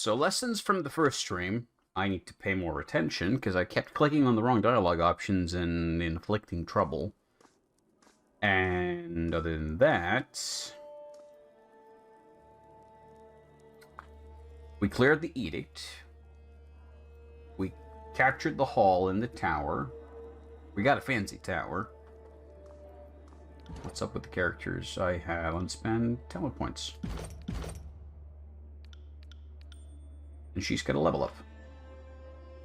So lessons from the first stream. I need to pay more attention because I kept clicking on the wrong dialogue options and inflicting trouble. And other than that, we cleared the edict. We captured the hall in the tower. We got a fancy tower. What's up with the characters? I have unspent talent points. And she's got a level up.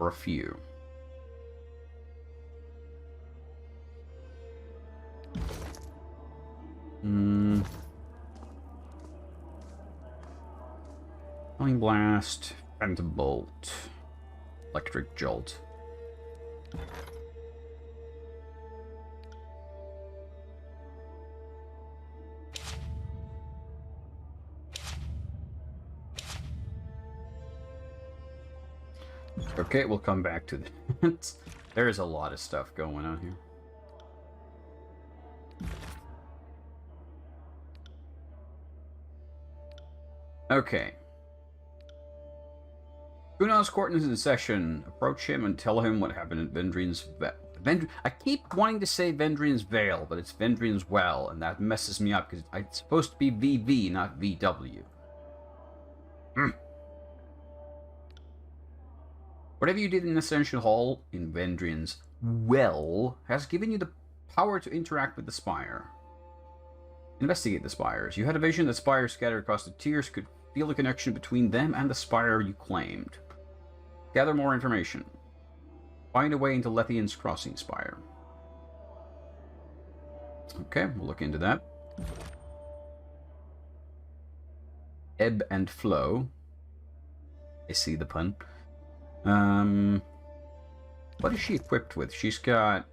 Or a few. Flying Blast, Phantom Bolt, Electric Jolt. Okay, we'll come back to that. There's a lot of stuff going on here. Okay. Kunos Corton is in session. Approach him and tell him what happened at Vendrian's I keep wanting to say Vendrian's Vale, but it's Vendrian's Well, and that messes me up because it's supposed to be VV, not VW. Whatever you did in Ascension Hall in Vendrian's Well has given you the power to interact with the Spire. Investigate the Spires. You had a vision that spires scattered across the tiers could feel the connection between them and the Spire you claimed. Gather more information. Find a way into Lethian's Crossing Spire. Okay, we'll look into that. Ebb and flow. I see the pun. What is she equipped with? She's got...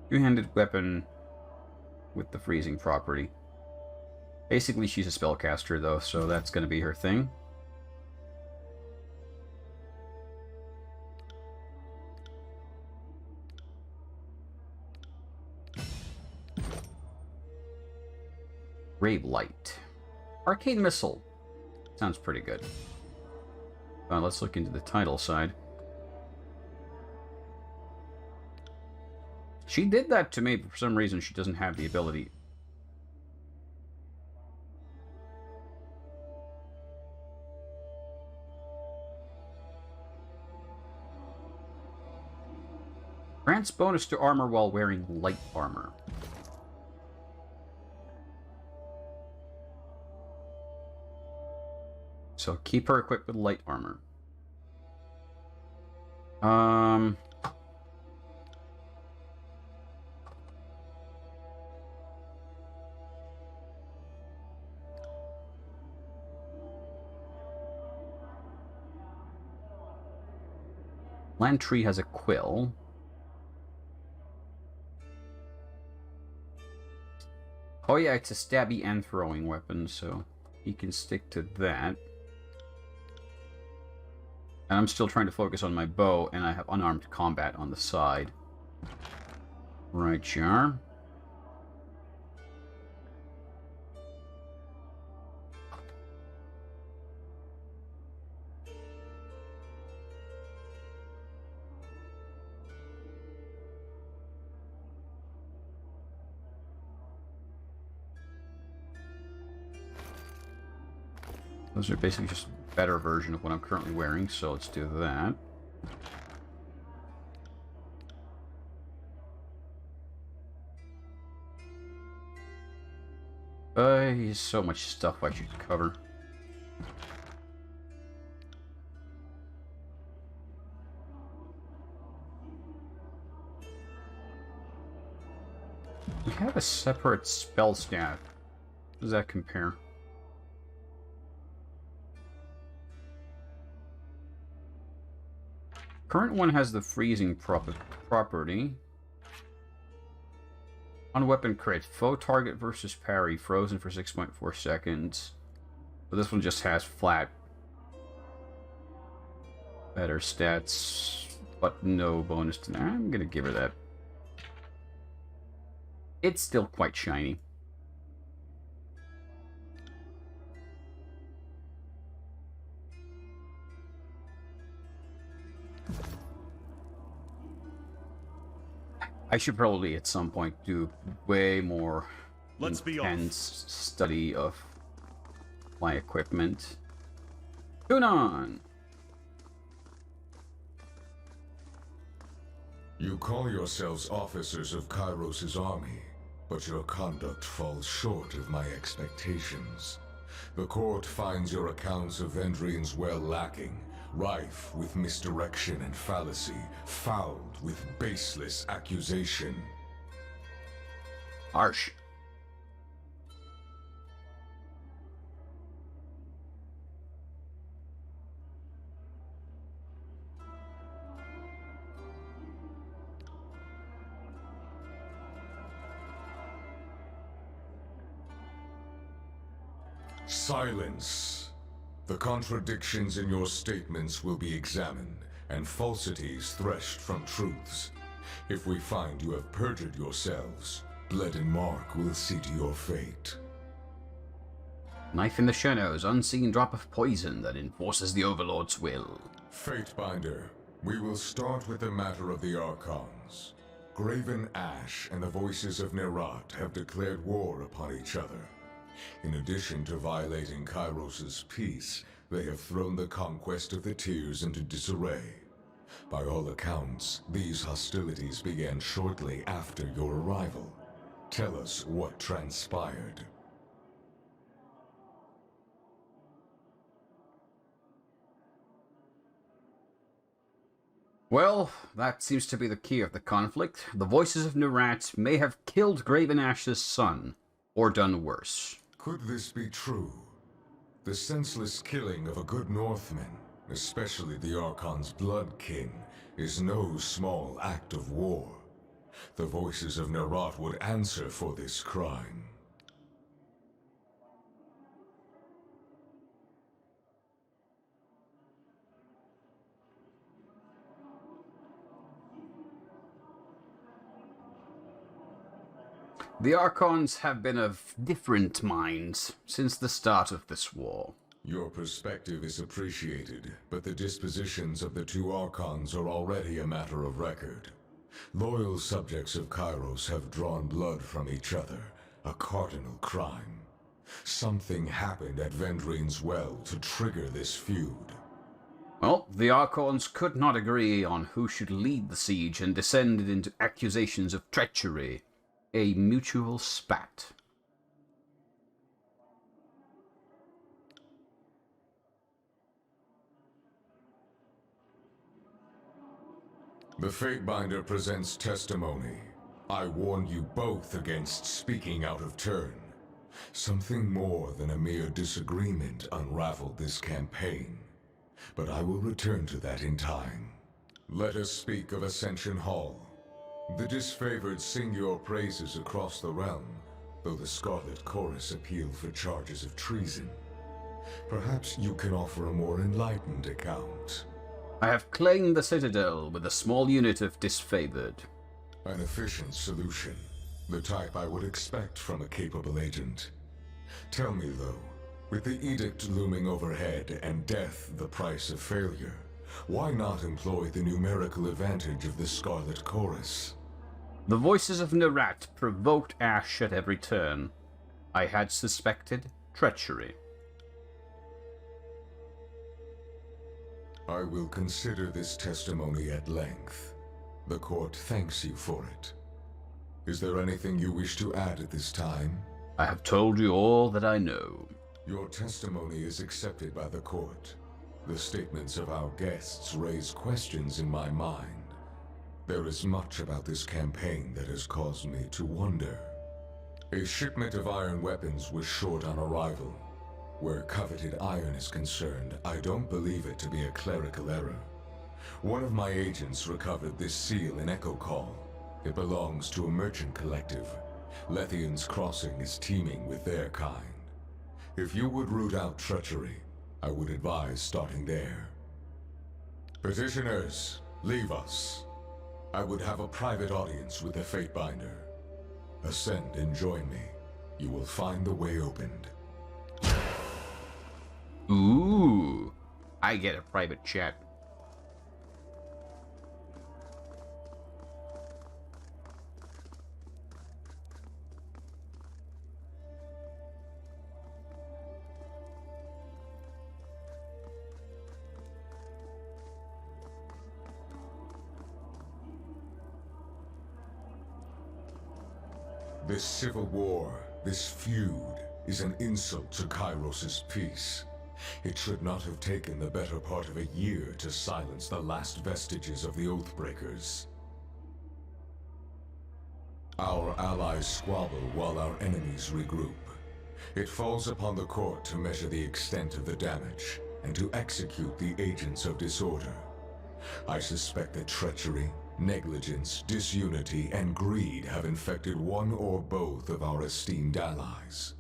two-handed weapon with the freezing property. Basically, she's a spellcaster, though, so that's going to be her thing. Rave Light. Arcane Missile. Sounds pretty good. Let's look into the title side. She did that to me, but for some reason she doesn't have the ability. Grants bonus to armor while wearing light armor. So keep her equipped with light armor. Lantry has a quill. Oh yeah, it's a stabby and throwing weapon, so he can stick to that. And I'm still trying to focus on my bow, and I have unarmed combat on the side. Right, Jar. Those are basically just a better version of what I'm currently wearing, so let's do that. There's so much stuff I should cover. We have a separate spell staff. How does that compare? Current one has the freezing property. On weapon crit, foe target versus parry, frozen for 6.4 seconds. But this one just has flat. Better stats, but no bonus to that. I'm gonna give her that. It's still quite shiny. I should probably at some point do way more Let's be off. intense study of my equipment. Tune on! You call yourselves officers of Kairos' army, but your conduct falls short of my expectations. The court finds your accounts of Vendrian's well lacking, rife with misdirection and fallacy, fouled with baseless accusation. Harsh. Silence. The contradictions in your statements will be examined, and falsities threshed from truths. If we find you have perjured yourselves, Blood and Mark will see to your fate. Knife in the shadows, unseen drop of poison that enforces the Overlord's will. Fatebinder, we will start with the matter of the Archons. Graven Ash and the Voices of Nerat have declared war upon each other. In addition to violating Kairos' peace, they have thrown the conquest of the Tears into disarray. By all accounts, these hostilities began shortly after your arrival. Tell us what transpired. Well, that seems to be the key of the conflict. The Voices of Nerat may have killed Graven Ash's son, or done worse. Could this be true? The senseless killing of a good Northman, especially the Archon's Blood King, is no small act of war. The Voices of Nerat would answer for this crime. The Archons have been of different minds since the start of this war. Your perspective is appreciated, but the dispositions of the two Archons are already a matter of record. Loyal subjects of Kairos have drawn blood from each other, a cardinal crime. Something happened at Vendrian's Well to trigger this feud. Well, the Archons could not agree on who should lead the siege and descended into accusations of treachery. A mutual spat. The Fatebinder presents testimony. I warn you both against speaking out of turn. Something more than a mere disagreement unraveled this campaign. But I will return to that in time. Let us speak of Ascension Hall. The disfavored sing your praises across the realm, though the Scarlet Chorus appealed for charges of treason. Perhaps you can offer a more enlightened account. I have claimed the Citadel with a small unit of disfavored. An efficient solution, the type I would expect from a capable agent. Tell me though, with the edict looming overhead and death the price of failure, why not employ the numerical advantage of the Scarlet Chorus? The Voices of Nerat provoked Ash at every turn. I had suspected treachery. I will consider this testimony at length. The court thanks you for it. Is there anything you wish to add at this time? I have told you all that I know. Your testimony is accepted by the court. The statements of our guests raise questions in my mind. There is much about this campaign that has caused me to wonder. A shipment of iron weapons was short on arrival. Where coveted iron is concerned, I don't believe it to be a clerical error. One of my agents recovered this seal in Echo Call. It belongs to a merchant collective. Lethian's Crossing is teeming with their kind. If you would root out treachery, I would advise starting there. Petitioners, leave us. I would have a private audience with the Fatebinder. Ascend and join me. You will find the way opened. Ooh, I get a private chat. This civil war, this feud, is an insult to Kairos' peace. It should not have taken the better part of a year to silence the last vestiges of the Oathbreakers. Our allies squabble while our enemies regroup. It falls upon the court to measure the extent of the damage, and to execute the agents of disorder. I suspect that treachery, negligence, disunity, and greed have infected one or both of our esteemed allies.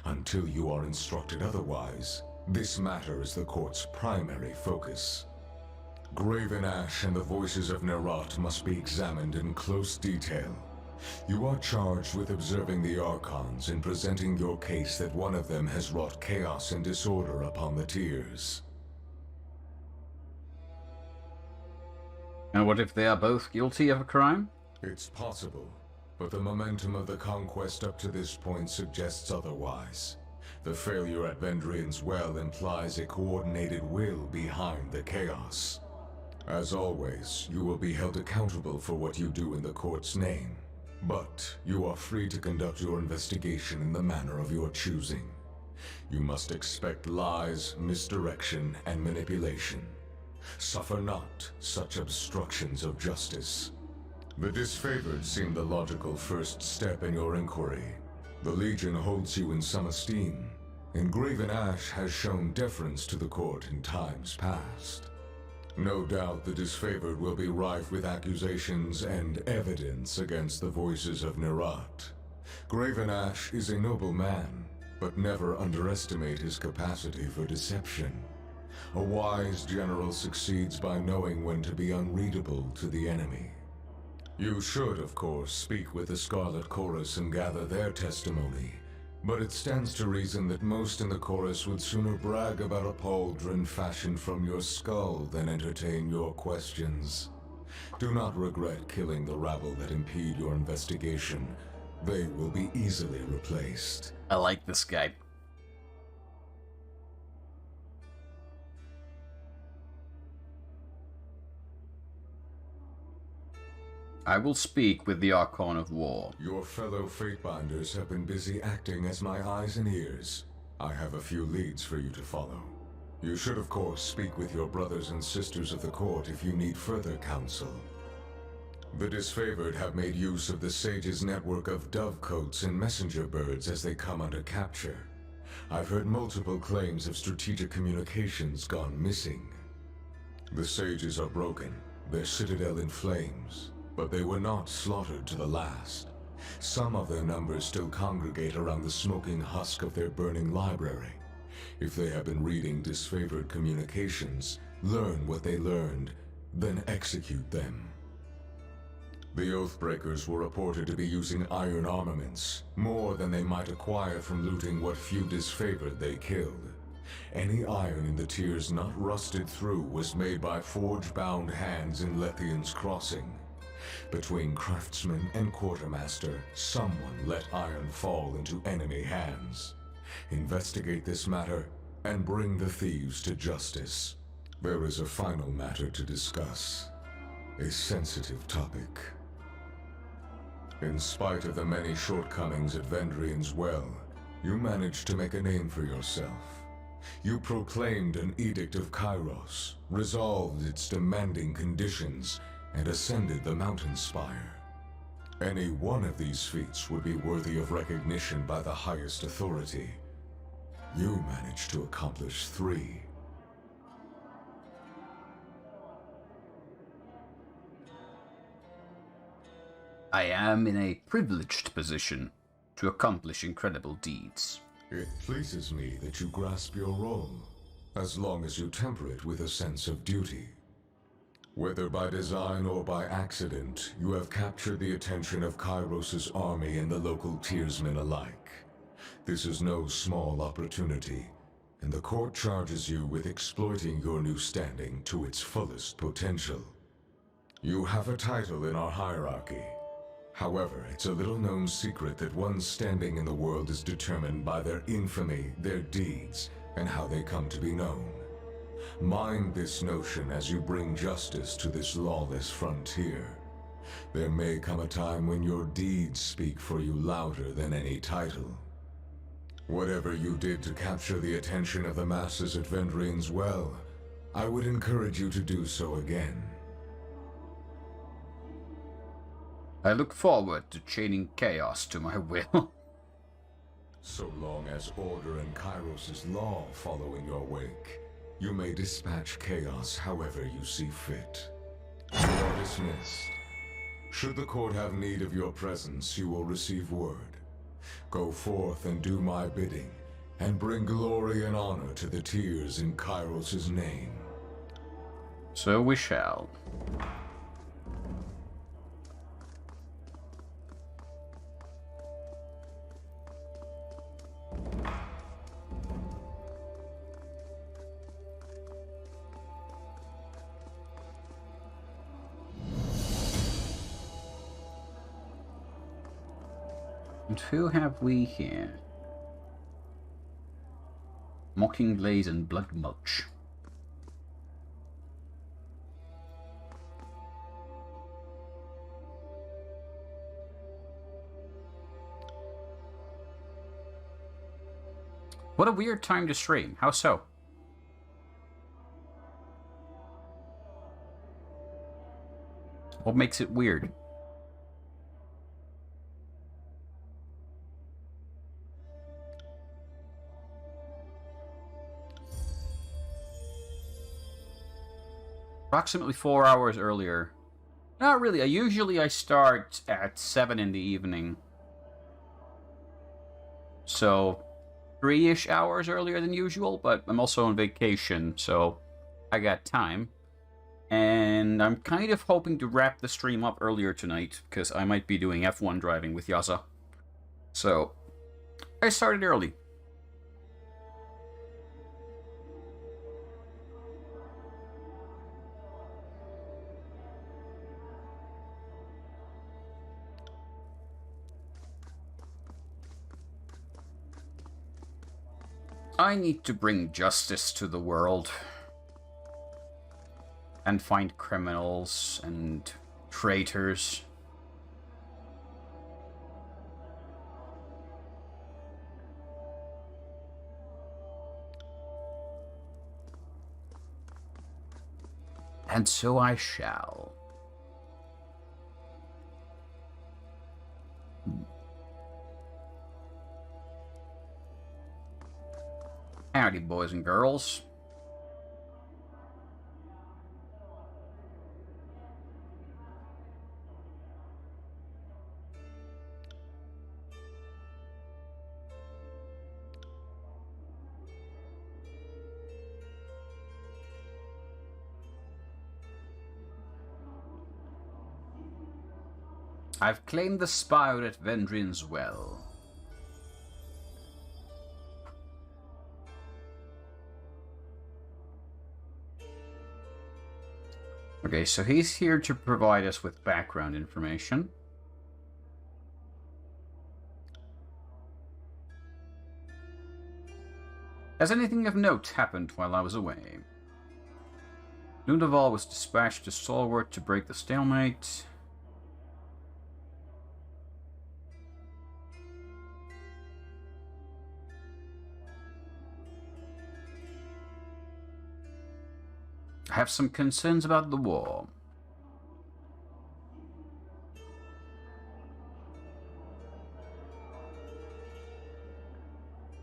Until you are instructed otherwise, this matter is the court's primary focus. Graven Ash and the voices of Nerat must be examined in close detail. You are charged with observing the Archons and presenting your case that one of them has wrought chaos and disorder upon the Tiers. And what if they are both guilty of a crime? It's possible, but the momentum of the conquest up to this point suggests otherwise. The failure at Vendrian's Well implies a coordinated will behind the chaos. As always, you will be held accountable for what you do in the court's name. But you are free to conduct your investigation in the manner of your choosing. You must expect lies, misdirection, and manipulation. Suffer not such obstructions of justice. The disfavored seem the logical first step in your inquiry. The Legion holds you in some esteem, and Graven Ash has shown deference to the court in times past. No doubt the disfavored will be rife with accusations and evidence against the voices of Nerat. Graven Ash is a noble man, but never underestimate his capacity for deception. A wise general succeeds by knowing when to be unreadable to the enemy. You should, of course, speak with the Scarlet Chorus and gather their testimony, but it stands to reason that most in the chorus would sooner brag about a pauldron fashioned from your skull than entertain your questions. Do not regret killing the rabble that impede your investigation. They will be easily replaced. I like this guy. I will speak with the Archon of War. Your fellow Fatebinders have been busy acting as my eyes and ears. I have a few leads for you to follow. You should, of course, speak with your brothers and sisters of the court if you need further counsel. The disfavored have made use of the Sage's network of dovecotes and messenger birds as they come under capture. I've heard multiple claims of strategic communications gone missing. The Sages are broken, their citadel in flames. But they were not slaughtered to the last. Some of their numbers still congregate around the smoking husk of their burning library. If they have been reading disfavored communications, learn what they learned, then execute them. The Oathbreakers were reported to be using iron armaments, more than they might acquire from looting what few disfavored they killed. Any iron in the tiers not rusted through was made by forge-bound hands in Lethian's Crossing. Between craftsman and quartermaster, someone let iron fall into enemy hands. Investigate this matter and bring the thieves to justice. There is a final matter to discuss. A sensitive topic. In spite of the many shortcomings at Vendrian's Well, you managed to make a name for yourself. You proclaimed an Edict of Kairos, resolved its demanding conditions, and ascended the mountain spire. Any one of these feats would be worthy of recognition by the highest authority. You managed to accomplish 3. I am in a privileged position to accomplish incredible deeds. It pleases me that you grasp your role, as long as you temper it with a sense of duty. Whether by design or by accident, you have captured the attention of Kairos' army and the local tiersmen alike. This is no small opportunity, and the court charges you with exploiting your new standing to its fullest potential. You have a title in our hierarchy. However, it's a little-known secret that one's standing in the world is determined by their infamy, their deeds, and how they come to be known. Mind this notion as you bring justice to this lawless frontier. There may come a time when your deeds speak for you louder than any title. Whatever you did to capture the attention of the masses at Vendrian's Well, I would encourage you to do so again. I look forward to chaining chaos to my will. So long as order and Kairos' law follow in your wake, you may dispatch chaos however you see fit. You are dismissed. Should the court have need of your presence, you will receive word. Go forth and do my bidding, and bring glory and honor to the tears in Kairos' name. So we shall. And who have we here? Mocking Blaze and Blood Mulch. What a weird time to stream. How so? What makes it weird? Approximately 4 hours earlier. Not really. Usually I start at 7 in the evening. So 3-ish hours earlier than usual, but I'm also on vacation, so I got time. And I'm kind of hoping to wrap the stream up earlier tonight, because I might be doing F1 driving with Yasa. So I started early. I need to bring justice to the world. And find criminals and traitors. And so I shall. Howdy, boys and girls. I've claimed the spire at Vendrian's Well. Okay, so he's here to provide us with background information. Has anything of note happened while I was away? Lundaval was dispatched to Stalwart to break the stalemate. I have some concerns about the war.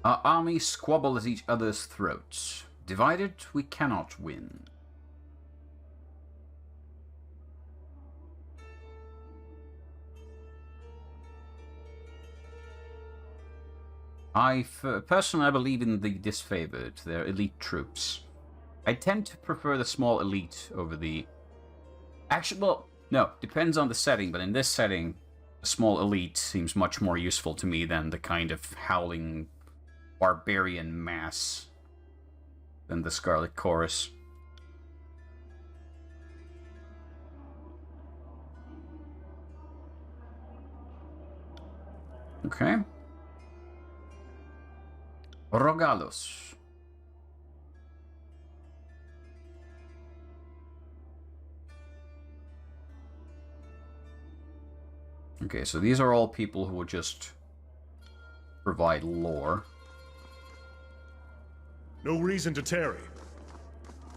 Our armies squabble at each other's throats. Divided, we cannot win. Personally, I believe in the disfavored, their elite troops. I tend to prefer the small elite over the... Actually, well, no, depends on the setting, but in this setting, the small elite seems much more useful to me than the kind of howling barbarian mass than the Scarlet Chorus. Okay. Rogalos. Okay, so these are all people who will just provide lore. No reason to tarry.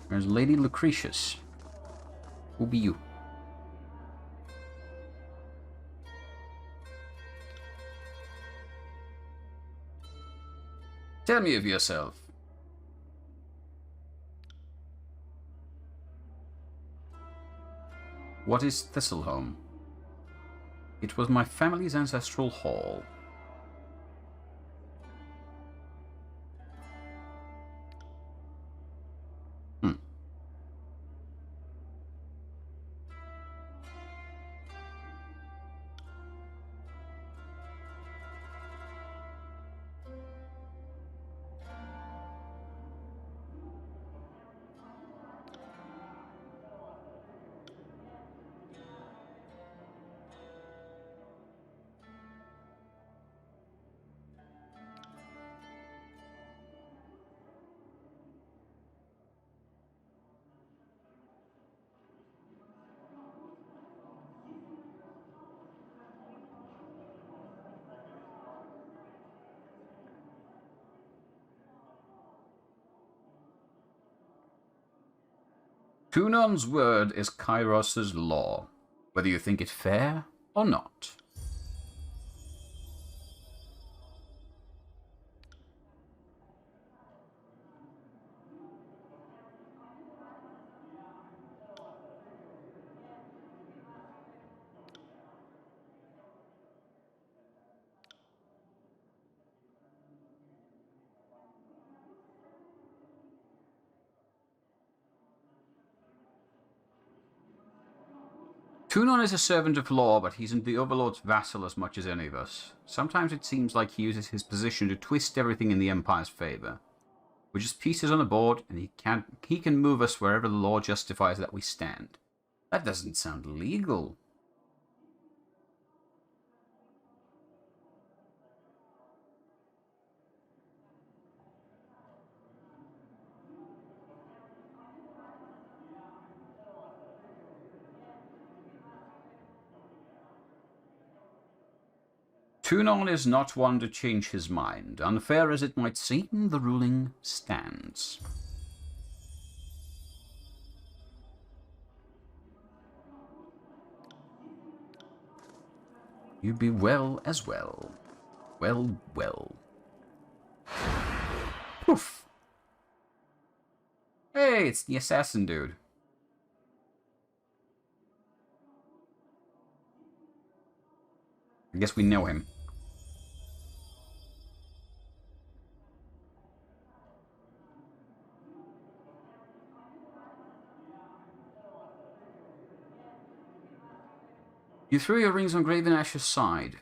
There's Lady Lucretius. Who be you? Tell me of yourself. What is Thistleholm? It was my family's ancestral hall. Tunon's word is Kairos's law, whether you think it fair or not. Tunon is a servant of law, but he's the Overlord's vassal as much as any of us. Sometimes it seems like he uses his position to twist everything in the Empire's favor. We're just pieces on a board, and he can move us wherever the law justifies that we stand. That doesn't sound legal. Tunon is not one to change his mind. Unfair as it might seem, the ruling stands. You be well as well. Well, well. Poof! Hey, it's the assassin dude. I guess we know him. You threw your rings on Graven Ash's side.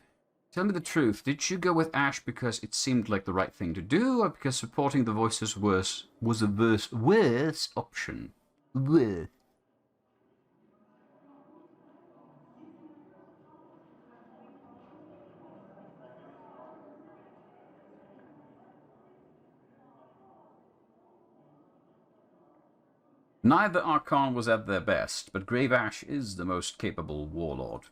Tell me the truth, did you go with Ash because it seemed like the right thing to do, or because supporting the Voices was a worse option? Worse. Neither Archon was at their best, but Grave Ash is the most capable warlord.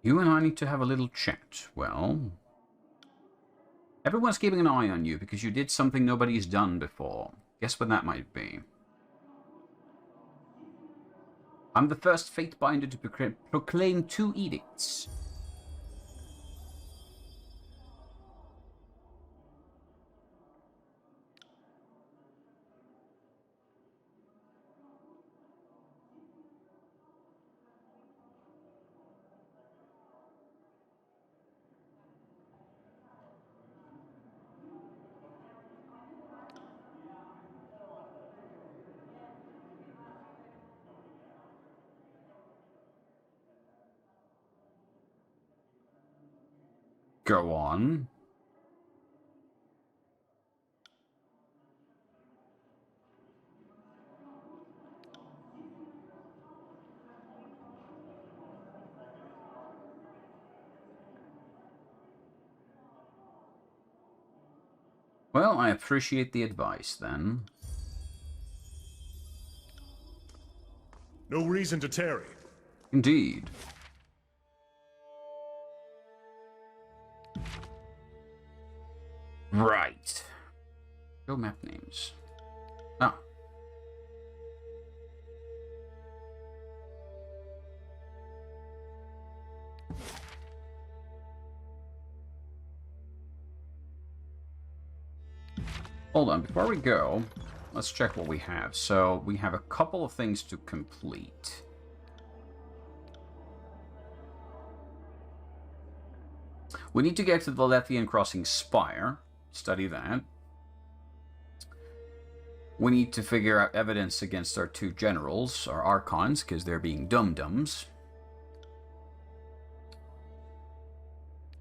You and I need to have a little chat. Well, everyone's keeping an eye on you because you did something nobody's done before. Guess what that might be? I'm the first Fatebinder to proclaim 2 edicts. Go on. Well, I appreciate the advice, then. No reason to tarry. Indeed. Right. Go map names. Ah. Hold on, before we go, let's check what we have. So, we have a couple of things to complete. We need to get to the Latvian Crossing Spire. Study that. We need to figure out evidence against our two generals, our archons, because they're being dum-dums.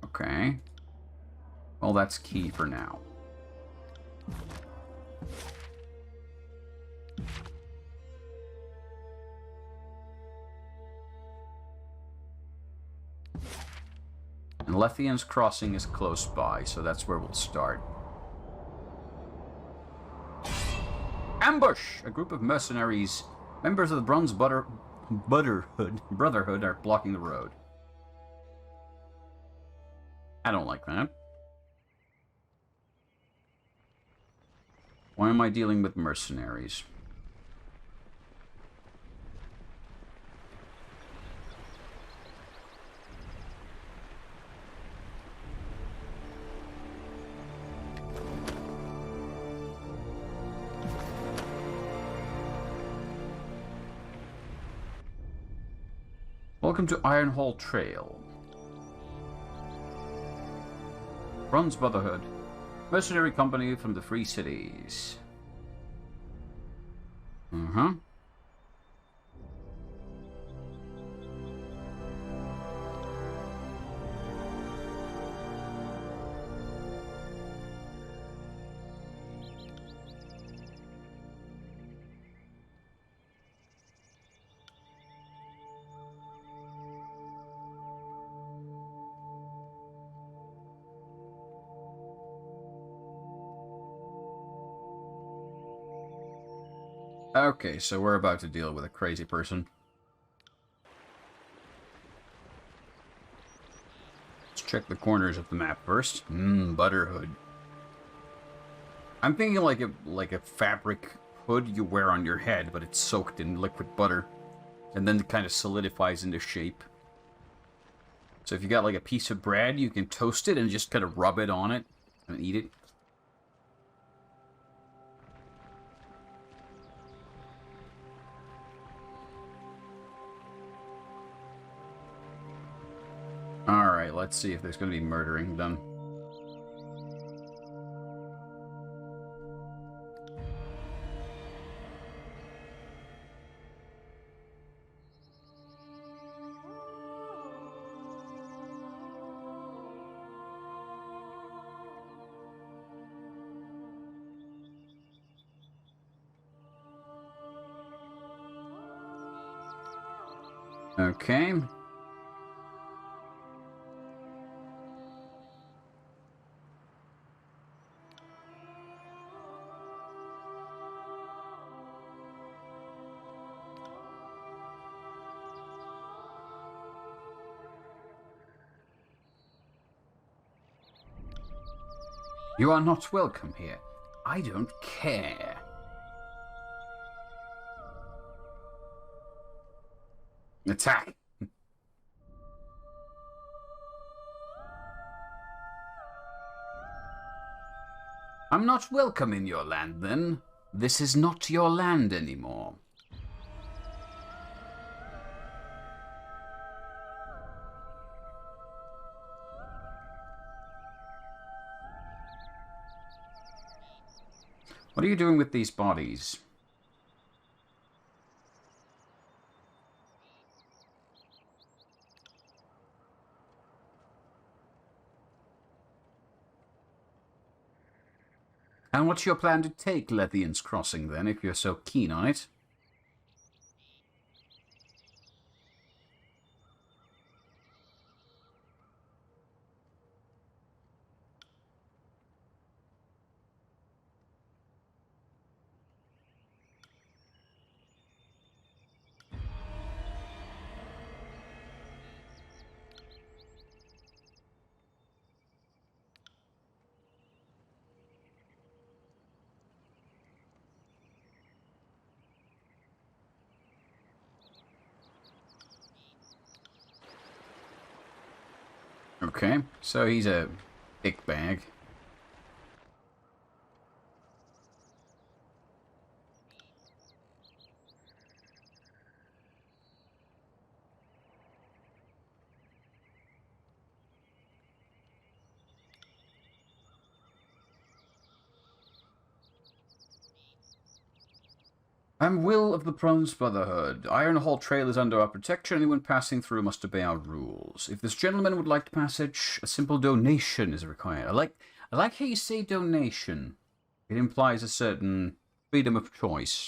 Okay. Well, that's key for now. And Latvian's Crossing is close by, so that's where we'll start. Ambush! A group of mercenaries, members of the Bronze Brotherhood, are blocking the road. I don't like that. Why am I dealing with mercenaries? Welcome to Iron Hall Trail. Bronze Brotherhood. Mercenary company from the Free Cities. Uh-huh. Okay, so we're about to deal with a crazy person. Let's check the corners of the map first. Butterhood. I'm thinking like a fabric hood you wear on your head, but it's soaked in liquid butter. And then it kind of solidifies into shape. So if you got like a piece of bread, you can toast it and just kind of rub it on it and eat it. Alright, let's see if there's going to be murdering done. Okay. You are not welcome here. I don't care. Attack! I'm not welcome in your land, then. This is not your land anymore. What are you doing with these bodies? And what's your plan to take Latvian's Crossing, then, if you're so keen on it? Okay, so he's a big bag. I'm Will of the Bronze Brotherhood. Ironhall Trail is under our protection. Anyone passing through must obey our rules. If this gentleman would like passage, a simple donation is required. I like how you say donation. It implies a certain freedom of choice.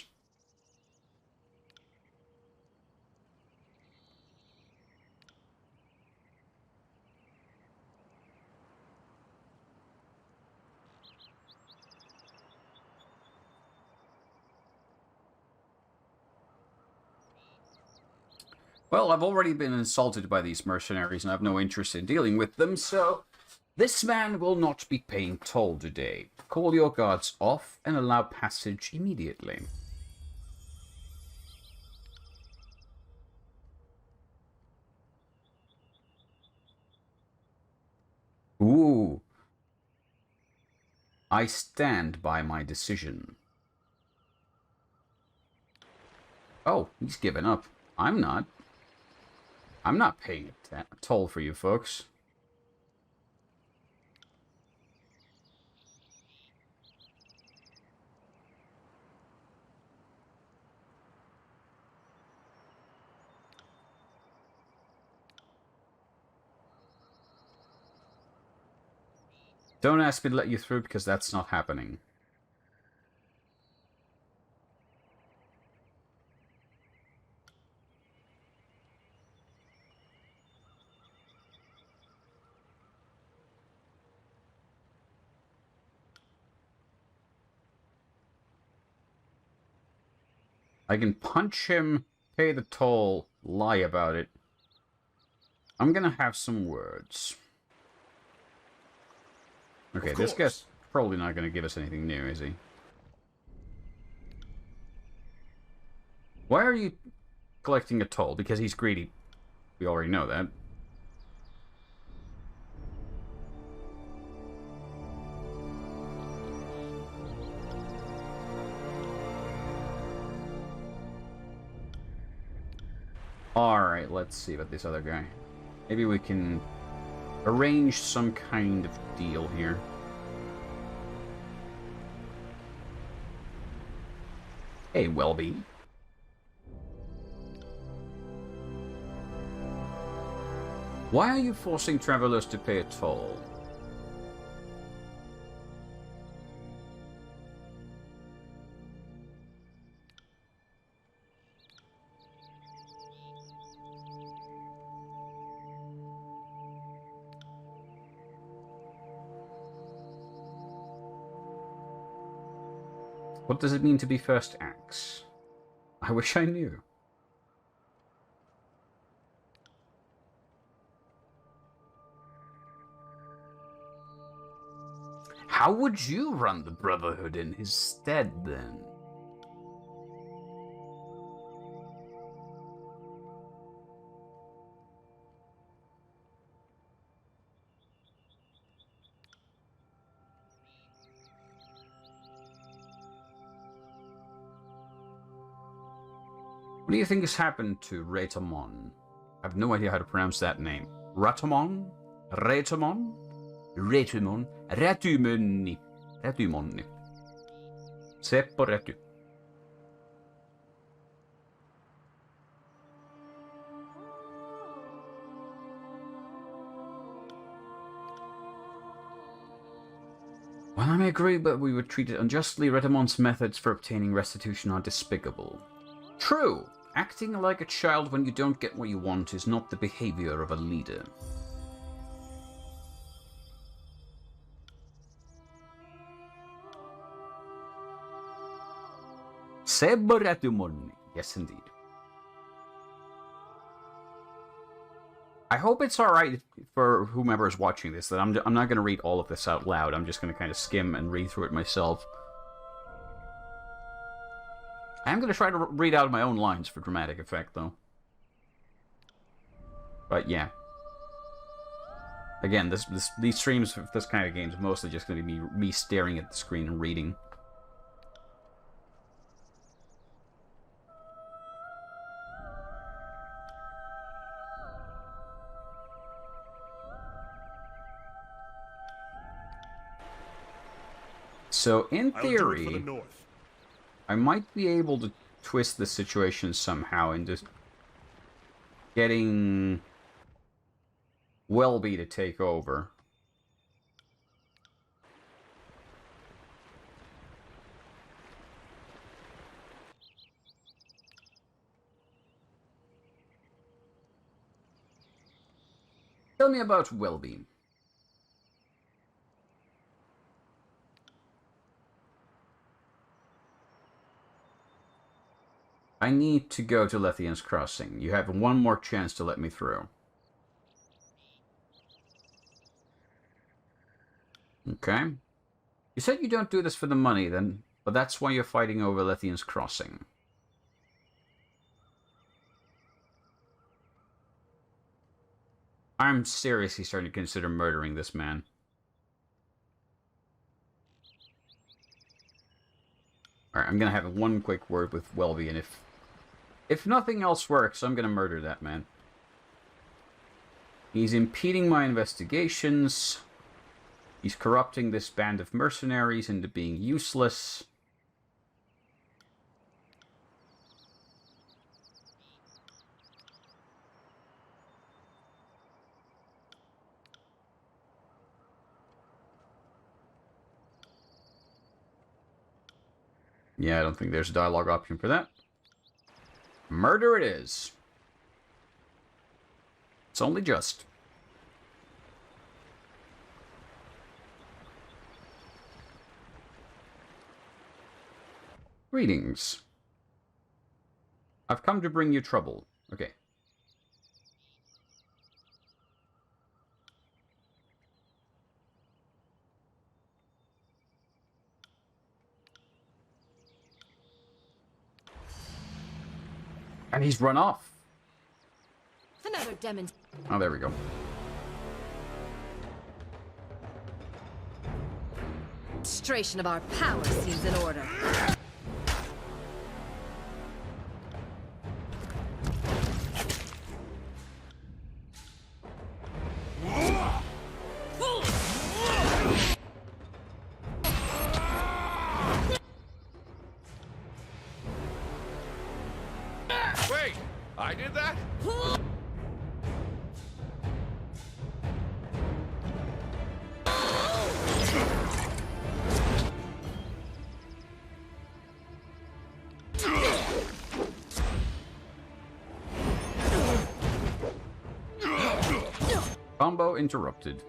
Well, I've already been insulted by these mercenaries and I have no interest in dealing with them, so this man will not be paying toll today. Call your guards off and allow passage immediately. Ooh. I stand by my decision. Oh, he's given up. I'm not. I'm not paying a toll for you folks. Don't ask me to let you through because that's not happening. I can punch him, pay the toll, lie about it. I'm gonna have some words. Okay, this guy's probably not gonna give us anything new, is he? Why are you collecting a toll? Because he's greedy. We already know that. Alright, let's see about this other guy. Maybe we can arrange some kind of deal here. Hey, Welby. Why are you forcing travelers to pay a toll? What does it mean to be first axe? I wish I knew. How would you run the Brotherhood in his stead, then? What do you think has happened to Ratamon? I have no idea how to pronounce that name. Ratamon? Ratamon? Ratumon? Ratumonni. Ratumonni. Seppo Ratu. Well, I may agree, but we were treated unjustly. Retamon's methods for obtaining restitution are despicable. True! Acting like a child when you don't get what you want is not the behavior of a leader. Sebaratumon. Yes, indeed. I hope it's alright for whomever is watching this that I'm not going to read all of this out loud. I'm just going to kind of skim and read through it myself. I am going to try to read out my own lines for dramatic effect, though. But yeah. Again, these streams of this kind of games mostly just going to be me staring at the screen and reading. So, in I'll do it for the theory, North. I might be able to twist the situation somehow into getting Welby to take over. Tell me about Welby. I need to go to Lethian's Crossing. You have one more chance to let me through. Okay. You said you don't do this for the money, then, but that's why you're fighting over Lethian's Crossing. I'm seriously starting to consider murdering this man. Alright, I'm gonna have one quick word with Welby, and if nothing else works, I'm gonna murder that man. He's impeding my investigations. He's corrupting this band of mercenaries into being useless. Yeah, I don't think there's a dialogue option for that. Murder it is. It's only just. Greetings. I've come to bring you trouble. Okay. And he's run off. Another demonstration. Oh, there we go. Of our power seems in order. Wait, I did that? Combo interrupted.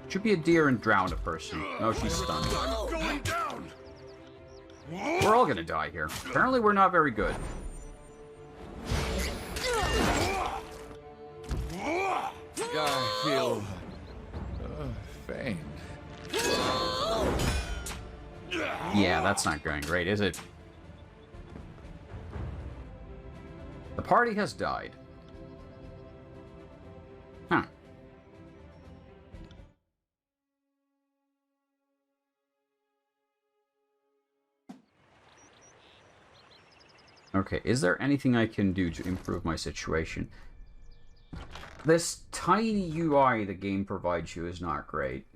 Should be a deer and drown a person. No, she's stunned. I'm going down! We're all gonna die here. Apparently we're not very good. I feel faint. Yeah, that's not going great, is it? The party has died. Huh. Okay, is there anything I can do to improve my situation? This tiny UI the game provides you is not great.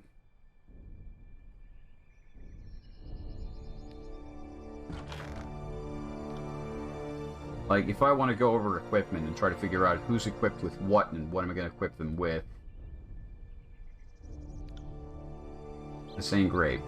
Like, if I want to go over equipment and try to figure out who's equipped with what and what am I going to equip them with, this ain't great.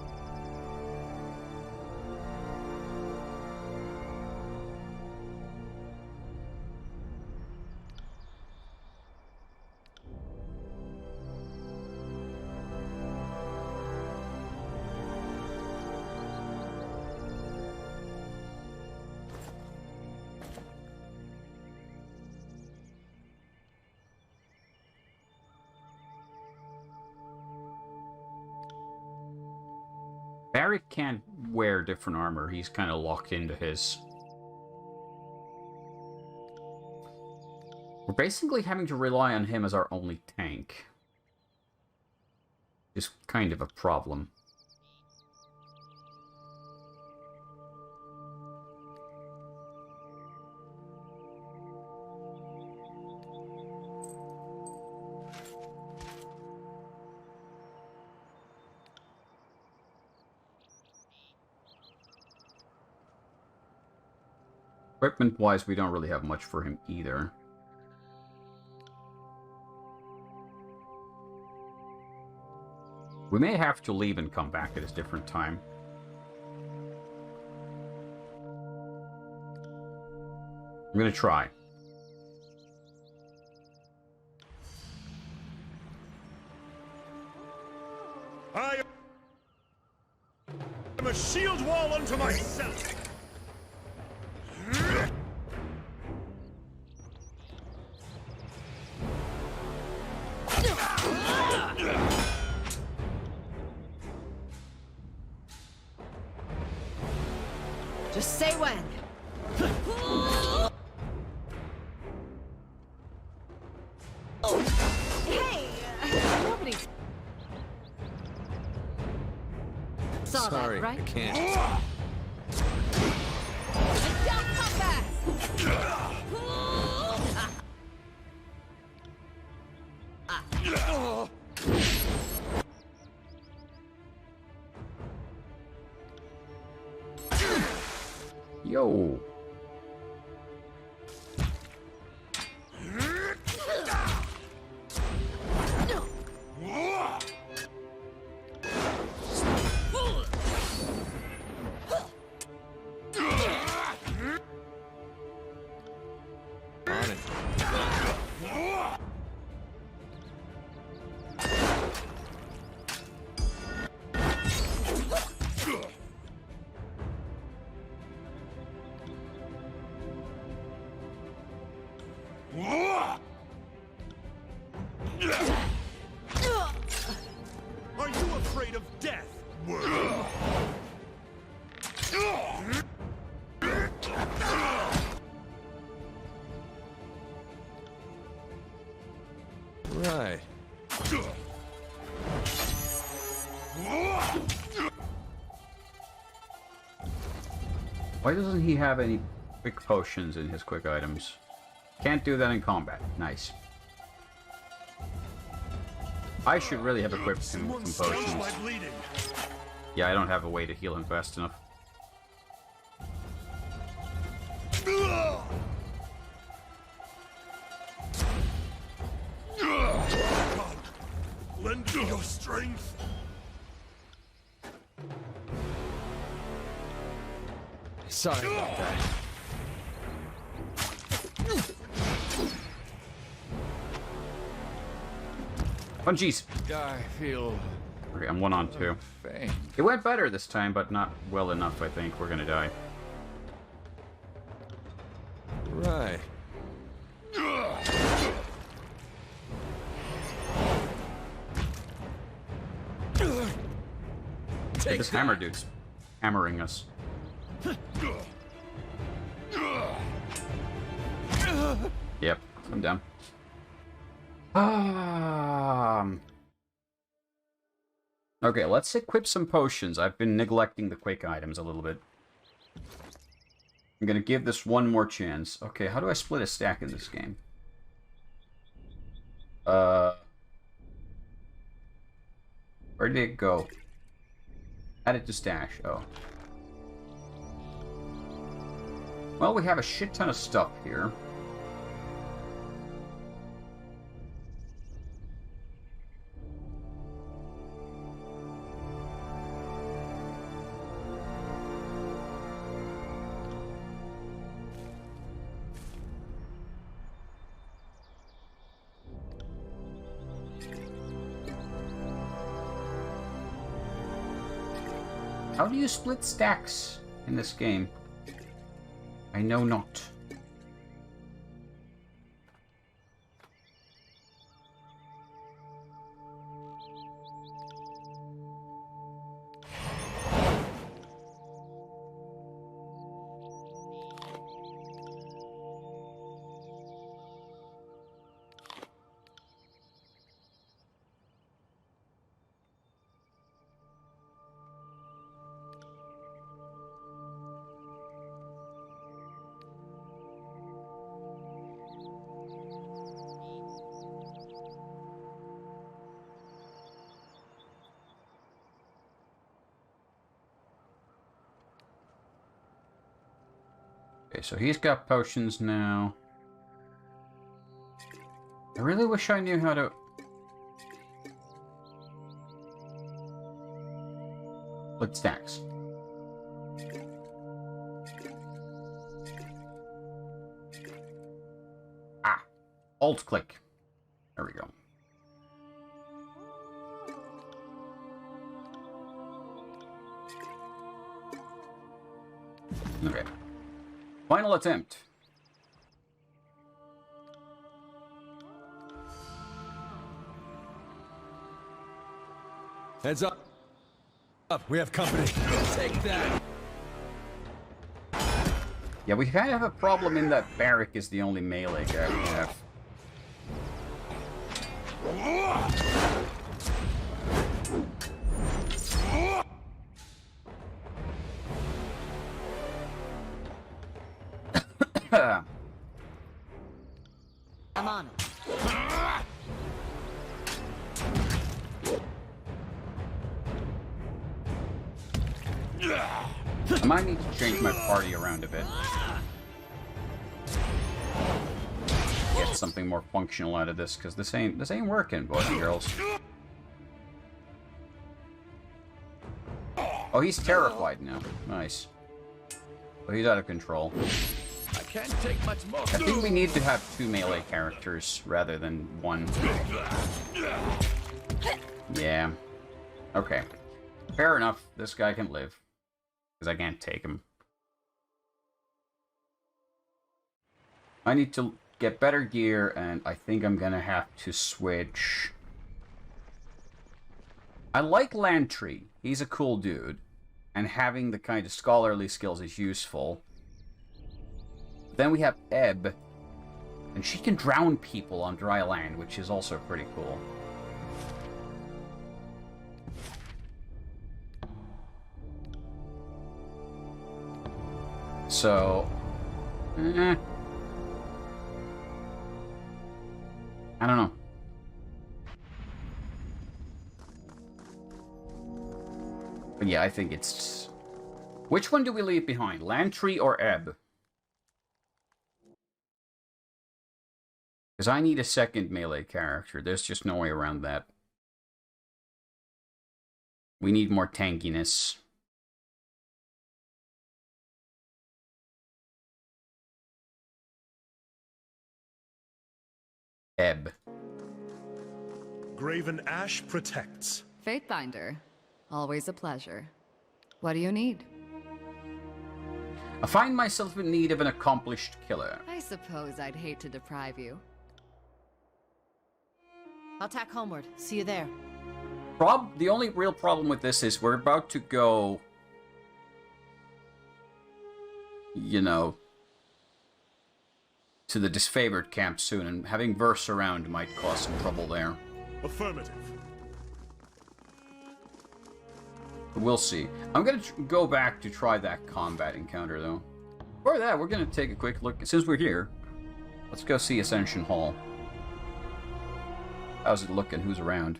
Barrick can't wear different armor. He's kind of locked into his. We're basically having to rely on him as our only tank. Is kind of a problem. Equipment-wise, we don't really have much for him either. We may have to leave and come back at a different time. I'm gonna try. I am a shield wall unto myself. Just say when. Hey, nobody saw Sorry, that, right? I can't. And don't come back. Yo! On it. Are you afraid of death? Right. Why doesn't he have any quick potions in his quick items? Can't do that in combat. Nice. I should really have equipped him with some Someone staunch potions. my bleeding. Yeah, I don't have a way to heal him fast enough. God, lend me your strength. Sorry about that. Punchies! I feel Okay, I'm 1-on-2. faint. It went better this time, but not well enough, I think. We're gonna die. Right. Hey, this hammer dude's hammering us. Yep, I'm down. Okay, let's equip some potions. I've been neglecting the quick items a little bit. I'm gonna give this one more chance. Okay, how do I split a stack in this game? Where did it go? Add it to stash. Oh. Well, we have a shit ton of stuff here. How do you split stacks in this game? I know not. Okay, so he's got potions now. I really wish I knew how to... Split stacks. Ah! Alt click. There we go. Okay. Final attempt. Heads up. We have company. Take that. Yeah, we kind of have a problem in that Barrack is the only melee guy we have. I'm on it. I might need to change my party around a bit. Get something more functional out of this, because this ain't working, boys and girls. Oh, he's terrified now. Nice. So he's out of control. I can't take much more. I think we need to have 2 melee characters rather than 1. Yeah. Okay. Fair enough. This guy can live. Because I can't take him. I need to get better gear, and I think I'm gonna have to switch. I like Lantry. He's a cool dude. And having the kind of scholarly skills is useful. Then we have Ebb. And she can drown people on dry land, which is also pretty cool. So... I don't know. But yeah, I think it's... Which one do we leave behind? Lantry or Ebb? Because I need a second melee character. There's just no way around that. We need more tankiness. Ebb. Graven Ash protects. Fatebinder. Always a pleasure. What do you need? I find myself in need of an accomplished killer. I suppose I'd hate to deprive you. I'll tack homeward. See you there. The only real problem with this is we're about to go... You know... to the disfavored camp soon, and having verse around might cause some trouble there. Affirmative. But we'll see. I'm gonna go back to try that combat encounter, though. For that, we're gonna take a quick look. Since we're here, let's go see Ascension Hall. How's it looking? Who's around?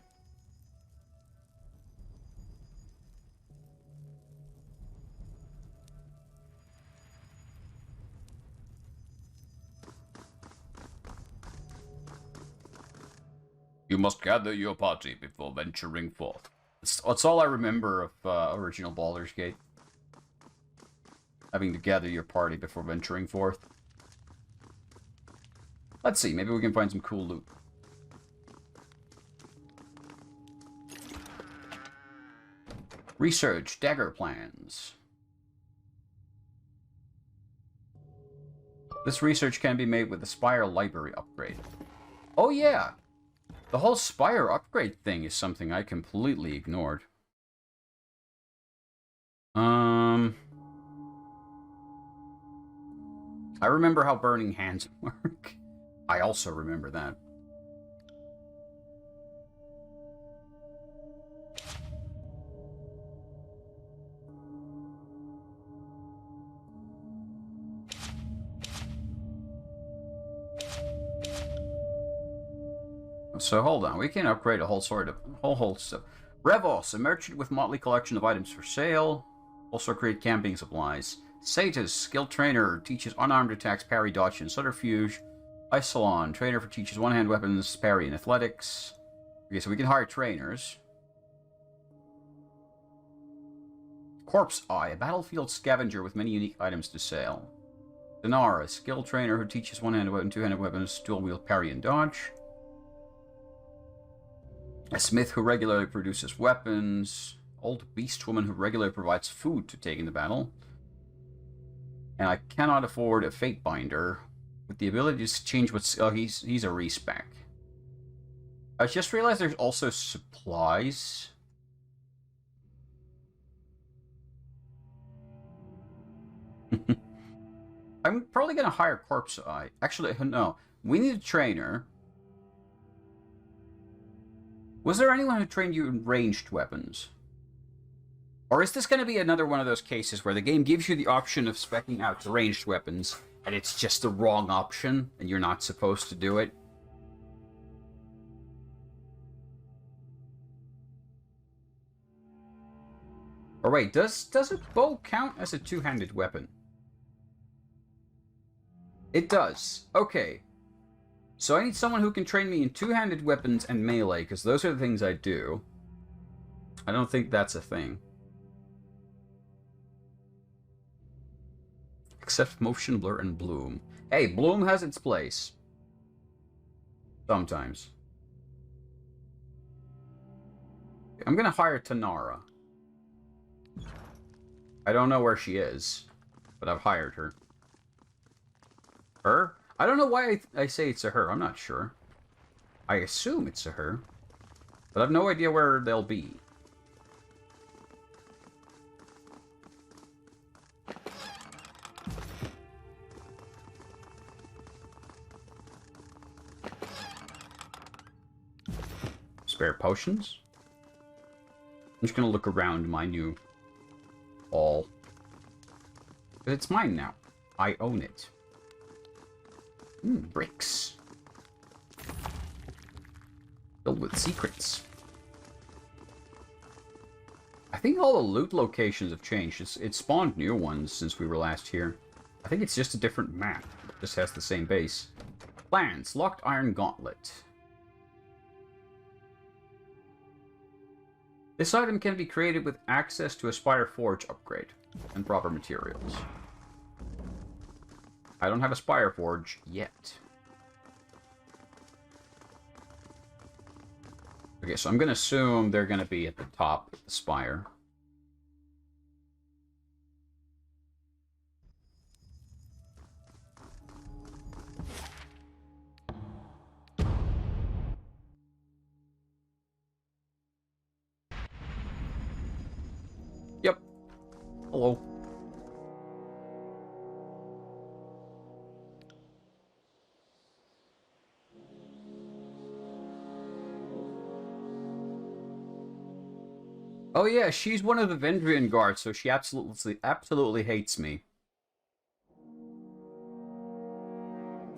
You must gather your party before venturing forth. That's all I remember of original Baldur's Gate. Having to gather your party before venturing forth. Let's see, maybe we can find some cool loot. Research dagger plans. This research can be made with the Spire library upgrade. Oh yeah! The whole Spire upgrade thing is something I completely ignored. I remember how Burning Hands work. I also remember that. So hold on, we can upgrade a whole sort of whole stuff. Revos, a merchant with motley collection of items for sale. Also create camping supplies. Satas, skilled trainer, teaches unarmed attacks, parry, dodge, and subterfuge. Isolon, trainer for teaches one-hand weapons, parry, and athletics. Okay, so we can hire trainers. Corpse Eye, a battlefield scavenger with many unique items to sell. Dinar, a skilled trainer who teaches one-handed weapon, two-handed weapons, dual-wield, parry, and dodge. A smith who regularly produces weapons. Old beast woman who regularly provides food to take in the battle. And I cannot afford a fate binder with the ability to change what's... Oh, he's a respec. I just realized there's also supplies. I'm probably going to hire Corpse Eye. Actually, no. We need a trainer. Was there anyone who trained you in ranged weapons? Or is this going to be another one of those cases where the game gives you the option of speccing out ranged weapons, and it's just the wrong option, and you're not supposed to do it? Or wait, does a bow count as a two-handed weapon? It does. Okay. So I need someone who can train me in two-handed weapons and melee, because those are the things I do. I don't think that's a thing. Except motion, blur, and bloom. Hey, bloom has its place. Sometimes. I'm gonna hire Tanara. I don't know where she is, but I've hired her. Her? I don't know why I say it's a her. I'm not sure. I assume it's a her, but I have no idea where they'll be. Spare potions? I'm just gonna look around my new hall. But it's mine now. I own it. Bricks. Filled with secrets. I think all the loot locations have changed. It spawned new ones since we were last here. I think it's just a different map. It just has the same base. Plans. Locked iron gauntlet. This item can be created with access to a Spire Forge upgrade and proper materials. I don't have a Spire Forge yet. Okay, so I'm going to assume they're going to be at the top of the Spire. Yep. Hello. Oh yeah, she's one of the Vendrian guards, so she absolutely hates me.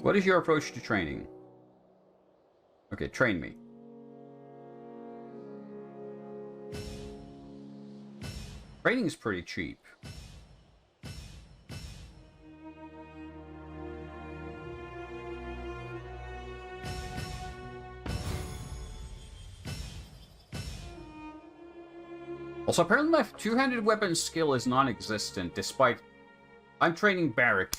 What is your approach to training? Okay, train me. Training is pretty cheap. Also, apparently my two-handed weapon skill is non-existent, despite... I'm training Barrack.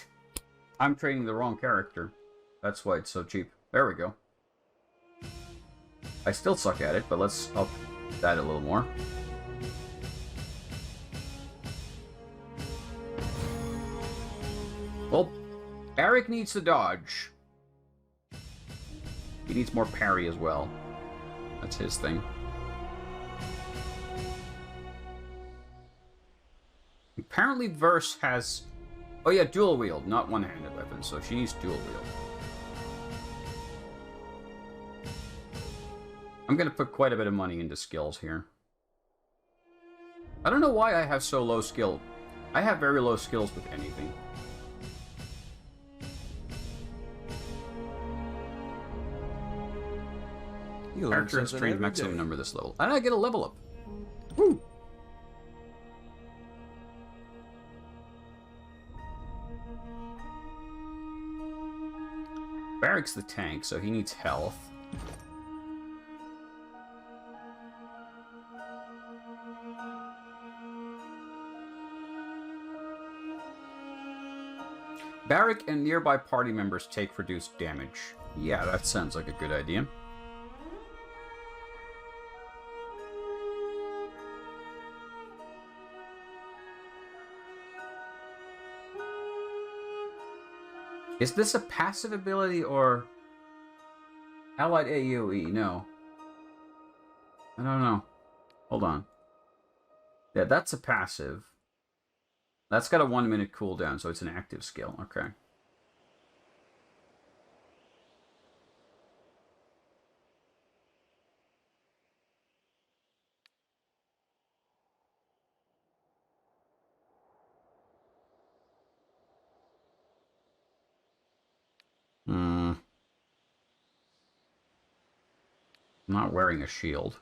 I'm training the wrong character. That's why it's so cheap. There we go. I still suck at it, but let's up that a little more. Well, Barrack needs to dodge. He needs more parry as well. That's his thing. Apparently Verse has... Oh yeah, dual wield, not one-handed weapon, so she needs dual wield. I'm gonna put quite a bit of money into skills here. I don't know why I have so low skill. I have very low skills with anything. Character has trained maximum number this level. And I get a level up. Woo! Barrick's the tank, so he needs health. Barrick and nearby party members take reduced damage. Yeah, that sounds like a good idea. Is this a passive ability or allied AoE? No. I don't know. Hold on. Yeah, that's a passive. That's got a 1-minute cooldown, so it's an active skill. Okay. Not wearing a shield.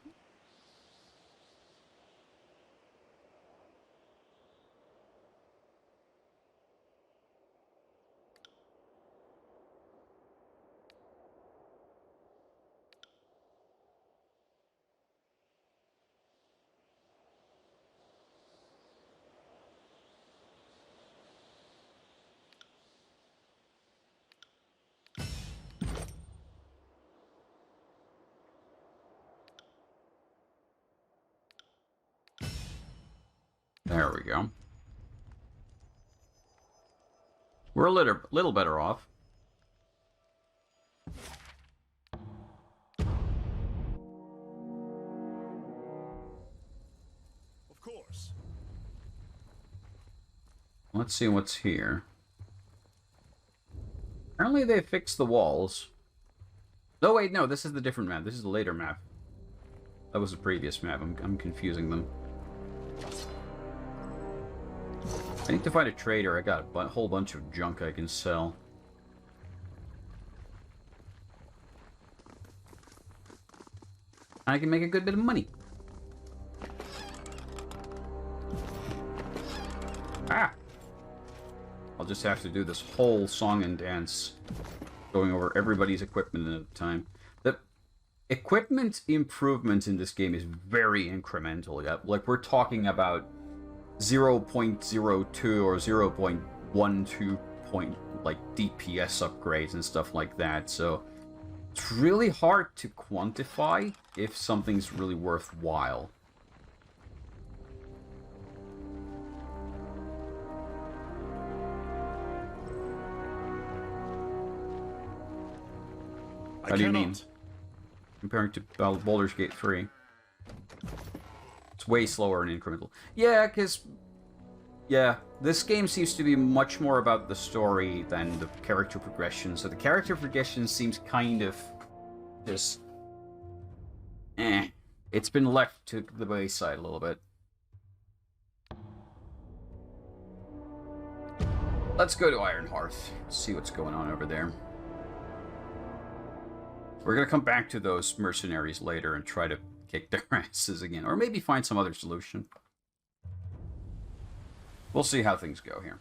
There we go. We're a little better off. Of course. Let's see what's here. Apparently they fixed the walls. Oh wait, no, this is the different map. This is the later map. That was the previous map. I'm confusing them. I need to find a trader. I got a whole bunch of junk I can sell. I can make a good bit of money. Ah! I'll just have to do this whole song and dance, going over everybody's equipment at a time. The equipment improvement in this game is very incremental. Like, we're talking about 0.02 or 0.12 DPS upgrades and stuff like that, so it's really hard to quantify if something's really worthwhile. How do you mean? Comparing to Baldur's Gate 3. It's way slower and incremental. Yeah, because... yeah, this game seems to be much more about the story than the character progression. So the character progression seems kind of... just... It's been left to the wayside a little bit. Let's go to Ironhearth. See what's going on over there. We're going to come back to those mercenaries later and try to kick their asses again. Or maybe find some other solution. We'll see how things go here.